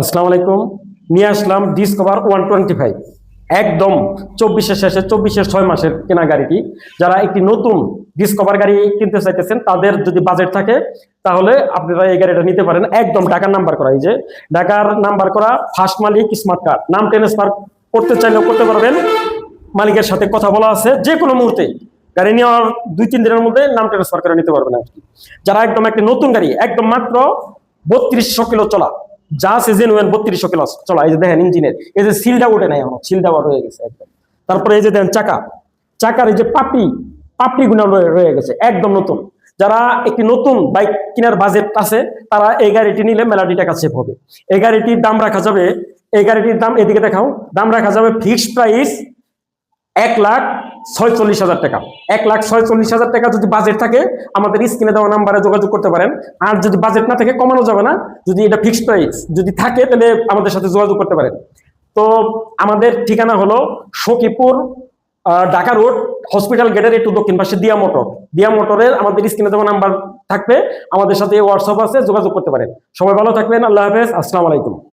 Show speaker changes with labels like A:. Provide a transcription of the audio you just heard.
A: আসসালামু আলাইকুম। নিয়ে আসলাম ডিসকভার 125 একদম 24-এর শেষে 24-এর 6 মাসের কেনা গাড়িটি। যারা একটি নতুন ডিসকভার গাড়ি কিনতে চাইতেছেন তাদের যদি বাজেট থাকে তাহলে আপনারা এই গাড়িটা নিতে পারেন। একদম ঢাকার নাম্বার করা, এই যে ঢাকার নাম্বার করা, ফার্স্ট মালিক, স্মার্ট কার্ড, নাম ট্রান্সফার করতে চাইলেও করতে পারবেন। মালিকের সাথে কথা বলা আছে, যে কোনো মুহূর্তে গাড়ি নেওয়ার 2-3 দিনের মধ্যে নাম ট্রান্সফার করে নিতে পারবেন আর কি। যারা একদম একটি নতুন গাড়ি, একদম মাত্র 3200 কিলো চলা, যা সিজন 3200 কিলো চলা। এই যে দেখেন ইঞ্জিনের এই যে সিলটা উঠে নাই, আমার সিলটা রয়ে গেছে একদম। তারপরে এই যে দেখেন চাকার এই যে পাপড়ি গুলো রয়ে গেছে, একদম নতুন। যারা একটি নতুন বাইক কেনার বাজেট আছে তারা এই গাড়িটি নিলে মেলাটি টাকা সেভ হবে। এই গাড়িটির দাম রাখা যাবে, এই গাড়িটির দাম এদিকে দেখাও, দাম রাখা যাবে ফিক্সড প্রাইস 1,46,000 টাকা। 1,46,000 টাকা যদি বাজেট থাকে আমাদের স্ক্রিনে দেওয়া নাম্বারে যোগাযোগ করতে পারেন। আর যদি বাজেট না থাকে কমানো যাবে না, যদি এটা ফিক্সড প্রাইস যদি থাকে তাহলে আমাদের সাথে যোগাযোগ করতে পারেন। তো আমাদের ঠিকানা হলো সখীপুর, ঢাকা রোড, হসপিটাল গেটের একটু দক্ষিণ পাশে দিয়া মোটরের আমাদের স্ক্রিনে দেওয়া নাম্বার থাকবে। আমাদের সাথে হোয়াটসঅ্যাপ আছে, যোগাযোগ করতে পারেন। সবাই ভালো থাকবেন, আল্লাহ হাফেজ, আসসালামু আলাইকুম।